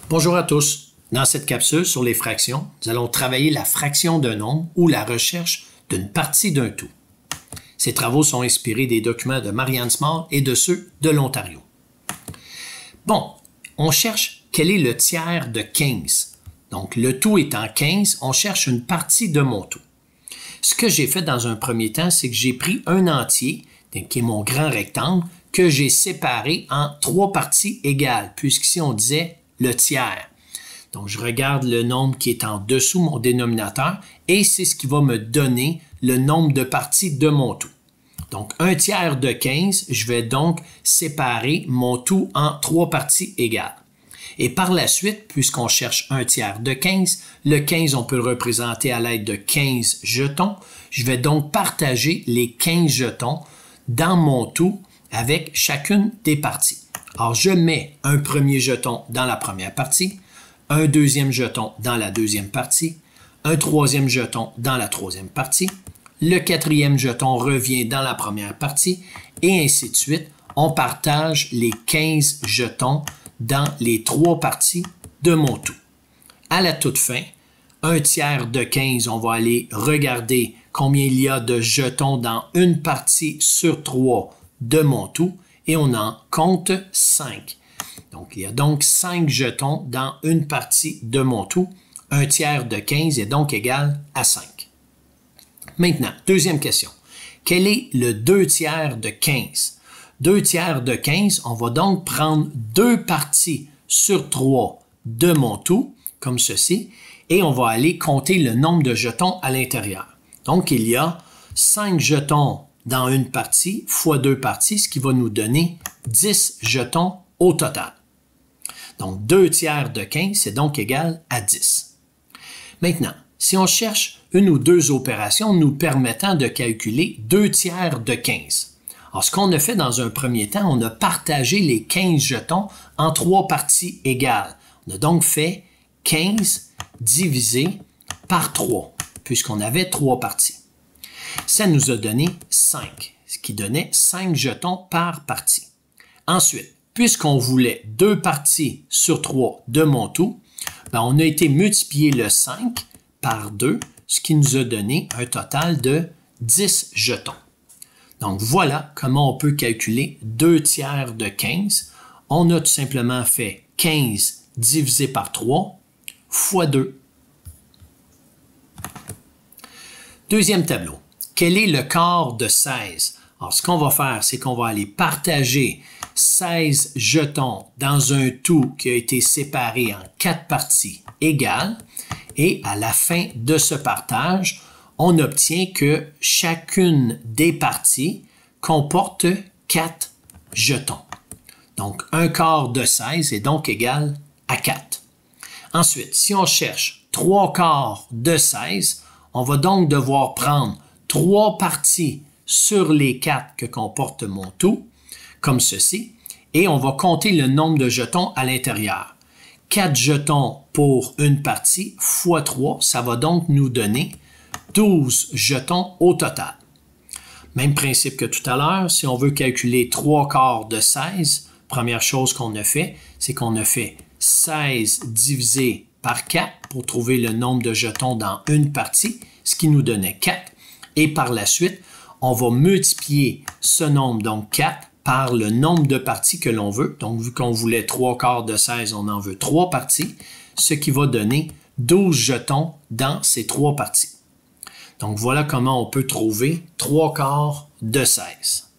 Bonjour à tous. Dans cette capsule sur les fractions, nous allons travailler la fraction d'un nombre ou la recherche d'une partie d'un tout. Ces travaux sont inspirés des documents de Marianne Small et de ceux de l'Ontario. Bon, on cherche quel est le tiers de 15. Donc, le tout étant 15, on cherche une partie de mon tout. Ce que j'ai fait dans un premier temps, c'est que j'ai pris un entier, qui est mon grand rectangle, que j'ai séparé en 3 parties égales, puisqu'ici on disait le tiers. Donc, je regarde le nombre qui est en dessous mon dénominateur et c'est ce qui va me donner le nombre de parties de mon tout. Donc, un tiers de 15, je vais donc séparer mon tout en 3 parties égales. Et par la suite, puisqu'on cherche un tiers de 15, le 15, on peut le représenter à l'aide de 15 jetons. Je vais donc partager les 15 jetons dans mon tout avec chacune des parties. Alors, je mets un premier jeton dans la première partie, un deuxième jeton dans la deuxième partie, un troisième jeton dans la troisième partie, le quatrième jeton revient dans la première partie, et ainsi de suite. On partage les 15 jetons dans les 3 parties de mon tout. À la toute fin, un tiers de 15, on va aller regarder combien il y a de jetons dans une partie sur 3 de mon tout et on en compte 5. Donc, il y a donc 5 jetons dans une partie de mon tout. Un tiers de 15 est donc égal à 5. Maintenant, deuxième question. Quel est le 2 tiers de 15? 2 tiers de 15, on va donc prendre 2 parties sur 3 de mon tout, comme ceci, et on va aller compter le nombre de jetons à l'intérieur. Donc, il y a 5 jetons dans une partie fois 2 parties, ce qui va nous donner 10 jetons au total. Donc, 2 tiers de 15, c'est donc égal à 10. Maintenant, si on cherche une ou deux opérations nous permettant de calculer 2 tiers de 15, alors, ce qu'on a fait dans un premier temps, on a partagé les 15 jetons en 3 parties égales. On a donc fait 15 divisé par 3, puisqu'on avait 3 parties. Ça nous a donné 5, ce qui donnait 5 jetons par partie. Ensuite, puisqu'on voulait 2 parties sur 3 de mon tout, on a été multiplier le 5 par 2, ce qui nous a donné un total de 10 jetons. Donc, voilà comment on peut calculer 2 tiers de 15. On a tout simplement fait 15 divisé par 3 fois 2. Deuxième tableau. Quel est le quart de 16? Alors, ce qu'on va faire, c'est qu'on va aller partager 16 jetons dans un tout qui a été séparé en 4 parties égales. Et à la fin de ce partage, on obtient que chacune des parties comporte 4 jetons. Donc, un quart de 16 est donc égal à 4. Ensuite, si on cherche 3 quarts de 16, on va donc devoir prendre 3 parties sur les 4 que comporte mon tout, comme ceci, et on va compter le nombre de jetons à l'intérieur. 4 jetons pour une partie fois 3, ça va donc nous donner 12 jetons au total. Même principe que tout à l'heure, si on veut calculer 3 quarts de 16, première chose qu'on a fait, c'est qu'on a fait 16 divisé par 4 pour trouver le nombre de jetons dans une partie, ce qui nous donnait 4. Et par la suite, on va multiplier ce nombre, donc 4, par le nombre de parties que l'on veut. Donc, vu qu'on voulait 3 quarts de 16, on en veut 3 parties, ce qui va donner 12 jetons dans ces 3 parties. Donc, voilà comment on peut trouver 3 quarts de 16.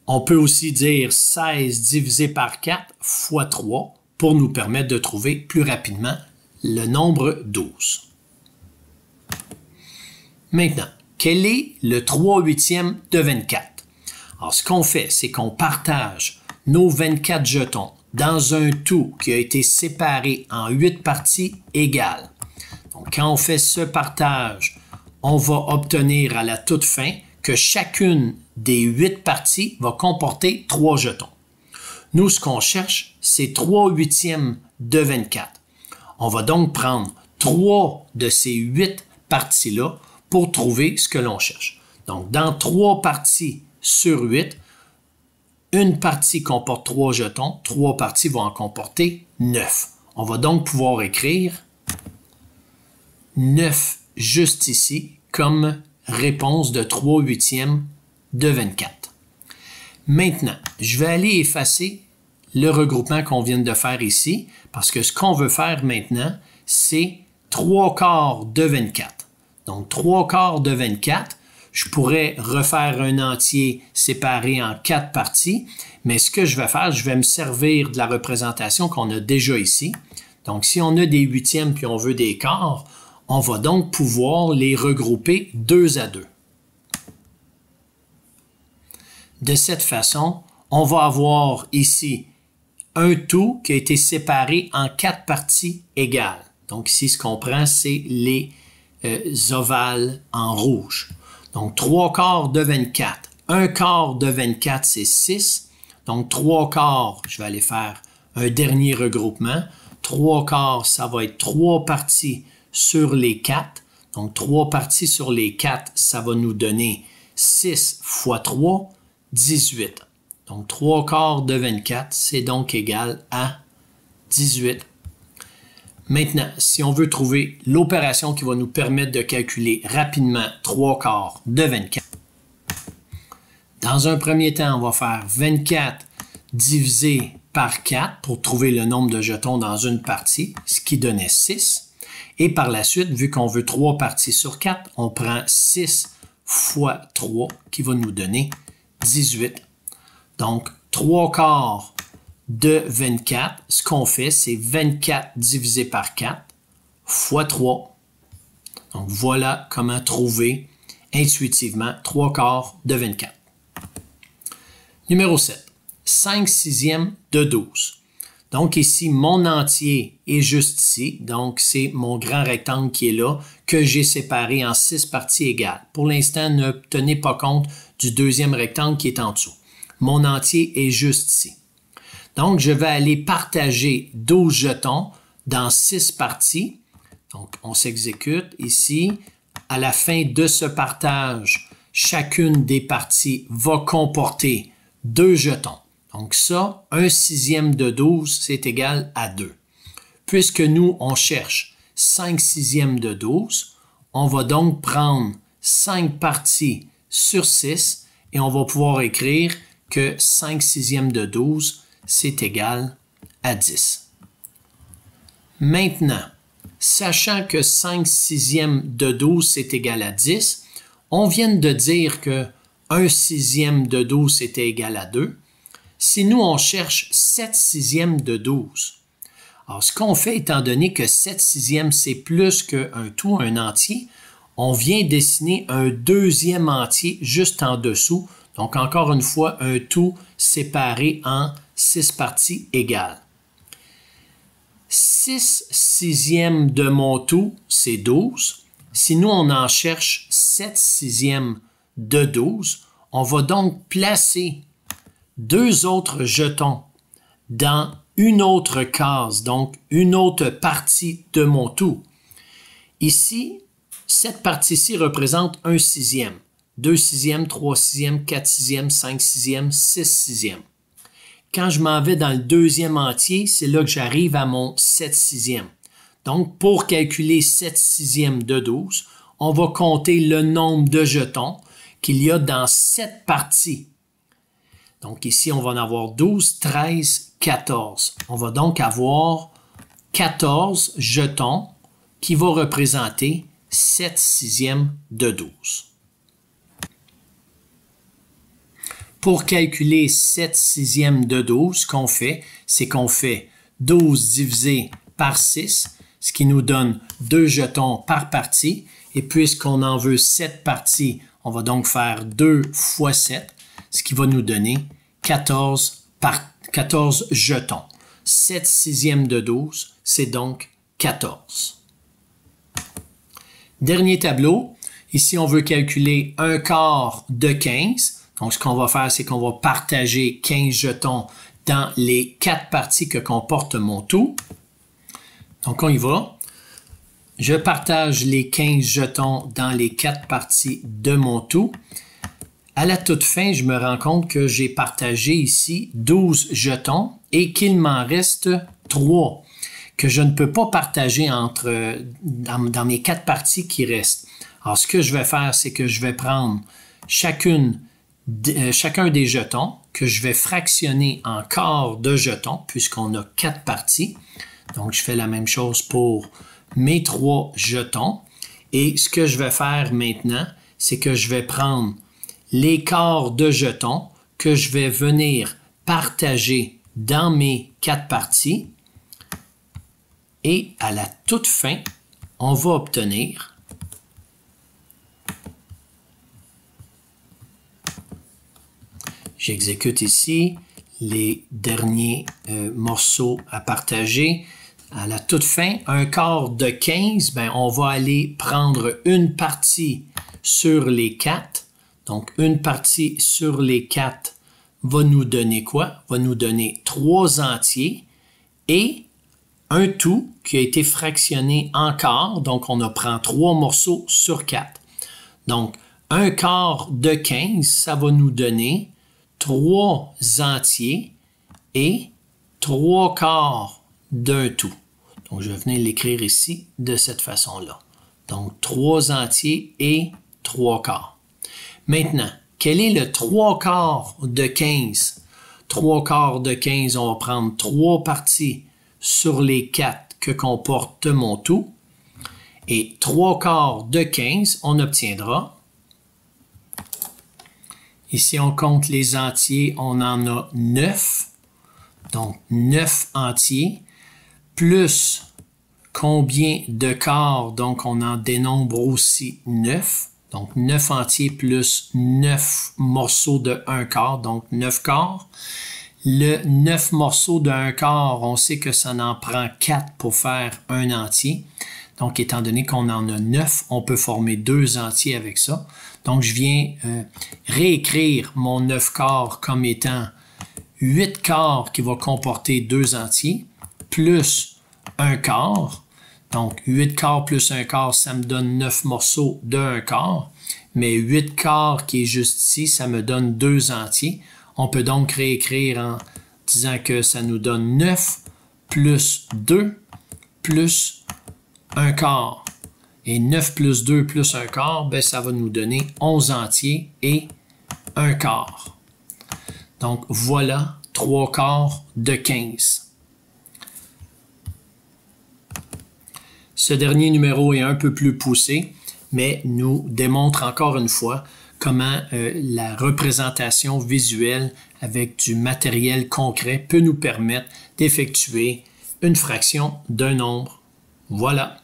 On peut aussi dire 16 divisé par 4 fois 3 pour nous permettre de trouver plus rapidement le nombre 12. Maintenant, quel est le 3/8 de 24? Alors, ce qu'on fait, c'est qu'on partage nos 24 jetons dans un tout qui a été séparé en 8 parties égales. Donc, quand on fait ce partage, on va obtenir à la toute fin que chacune des 8 parties va comporter 3 jetons. Nous, ce qu'on cherche, c'est 3/8 de 24. On va donc prendre 3 de ces 8 parties-là pour trouver ce que l'on cherche. Donc, dans 3 parties sur 8, une partie comporte 3 jetons, 3 parties vont en comporter 9. On va donc pouvoir écrire 9 juste ici comme réponse de 3/8 de 24. Maintenant, je vais aller effacer le regroupement qu'on vient de faire ici parce que ce qu'on veut faire maintenant, c'est 3/4 de 24. Donc 3/4 de 24, je pourrais refaire un entier séparé en 4 parties, mais ce que je vais faire, je vais me servir de la représentation qu'on a déjà ici. Donc si on a des huitièmes puis on veut des quarts, on va donc pouvoir les regrouper 2 à 2. De cette façon, on va avoir ici un tout qui a été séparé en 4 parties égales. Donc ici, ce qu'on prend, c'est les ovales en rouge. Donc 3/4 de 24. 1/4 de 24, c'est 6. Donc 3/4, je vais aller faire un dernier regroupement. 3/4, ça va être 3 parties sur les 4. Donc 3 parties sur les 4, ça va nous donner 6 fois 3, 18. Donc 3/4 de 24, c'est donc égal à 18. Maintenant, si on veut trouver l'opération qui va nous permettre de calculer rapidement 3/4 de 24, dans un premier temps, on va faire 24 divisé par 4 pour trouver le nombre de jetons dans une partie, ce qui donnait 6. Et par la suite, vu qu'on veut 3 parties sur 4, on prend 6 fois 3 qui va nous donner 18. Donc, 3/4 de 24, ce qu'on fait, c'est 24 divisé par 4 fois 3. Donc, voilà comment trouver intuitivement 3/4 de 24. Numéro 7. 5/6 de 12. Donc ici, mon entier est juste ici. Donc, c'est mon grand rectangle qui est là, que j'ai séparé en 6 parties égales. Pour l'instant, ne tenez pas compte du deuxième rectangle qui est en dessous. Mon entier est juste ici. Donc, je vais aller partager 12 jetons dans 6 parties. Donc, on s'exécute ici. À la fin de ce partage, chacune des parties va comporter 2 jetons. Donc ça, 1/6 de 12, c'est égal à 2. Puisque nous, on cherche 5/6 de 12, on va donc prendre 5 parties sur 6 et on va pouvoir écrire que 5/6 de 12, c'est égal à 10. Maintenant, sachant que 5/6 de 12, c'est égal à 10, on vient de dire que 1/6 de 12, c'était égal à 2. Si nous, on cherche 7/6 de 12, alors ce qu'on fait, étant donné que 7/6, c'est plus qu'un tout, un entier, on vient dessiner un deuxième entier juste en dessous. Donc, encore une fois, un tout séparé en 6 parties égales. 6/6 de mon tout, c'est 12. Si nous, on en cherche 7/6 de 12, on va donc placer 2 autres jetons dans une autre case, donc une autre partie de mon tout. Ici, cette partie-ci représente 1/6, 2/6, 3/6, 4/6, 5/6, 6/6. Quand je m'en vais dans le deuxième entier, c'est là que j'arrive à mon 7/6. Donc, pour calculer 7/6 de 12, on va compter le nombre de jetons qu'il y a dans cette partie. Donc ici, on va en avoir 12, 13, 14. On va donc avoir 14 jetons qui vont représenter 7/6 de 12. Pour calculer 7/6 de 12, ce qu'on fait, c'est qu'on fait 12 divisé par 6, ce qui nous donne 2 jetons par partie. Et puisqu'on en veut 7 parties, on va donc faire 2 fois 7, ce qui va nous donner 14 jetons. 7/6 de 12, c'est donc 14. Dernier tableau. Ici, on veut calculer 1/4 de 15. Donc, ce qu'on va faire, c'est qu'on va partager 15 jetons dans les 4 parties que comporte mon tout. Donc, on y va. Je partage les 15 jetons dans les 4 parties de mon tout. À la toute fin, je me rends compte que j'ai partagé ici 12 jetons et qu'il m'en reste 3 que je ne peux pas partager dans mes 4 parties qui restent. Alors, ce que je vais faire, c'est que je vais prendre chacun des jetons que je vais fractionner en quart de jetons puisqu'on a 4 parties. Donc, je fais la même chose pour mes 3 jetons. Et ce que je vais faire maintenant, c'est que je vais prendre les quarts de jetons que je vais venir partager dans mes 4 parties. Et à la toute fin, on va obtenir j'exécute ici les derniers morceaux à partager. À la toute fin, un quart de 15, ben, on va aller prendre une partie sur les 4. Donc, une partie sur les 4 va nous donner quoi? Va nous donner 3 entiers et un tout qui a été fractionné en quart. Donc, on prend 3 morceaux sur 4. Donc, un quart de 15, ça va nous donner 3 entiers et 3 quarts d'un tout. Donc, je vais venir l'écrire ici de cette façon-là. Donc, 3 entiers et 3 quarts. Maintenant, quel est le 3 quarts de 15? 3 quarts de 15, on va prendre 3 parties sur les 4 que comporte mon tout. Et 3 quarts de 15, on obtiendra. Ici, on compte les entiers, on en a 9. Donc, 9 entiers. Plus combien de quarts, donc on en dénombre aussi 9. Donc, 9 entiers plus 9 morceaux de 1 quart, donc 9 quarts. Le 9 morceaux de 1 quart, on sait que ça en prend 4 pour faire un entier. Donc, étant donné qu'on en a 9, on peut former 2 entiers avec ça. Donc, je viens réécrire mon 9 quarts comme étant 8 quarts qui va comporter 2 entiers, plus 1 quart. Donc, 8 quarts plus 1 quart, ça me donne 9 morceaux de 1 quart. Mais 8 quarts qui est juste ici, ça me donne 2 entiers. On peut donc réécrire en disant que ça nous donne 9 plus 2 plus 1 quart. Et 9 plus 2 plus 1 quart, ben, ça va nous donner 11 entiers et 1 quart. Donc, voilà 3 quarts de 15. Ce dernier numéro est un peu plus poussé, mais nous démontre encore une fois comment la représentation visuelle avec du matériel concret peut nous permettre d'effectuer une fraction d'un nombre. Voilà.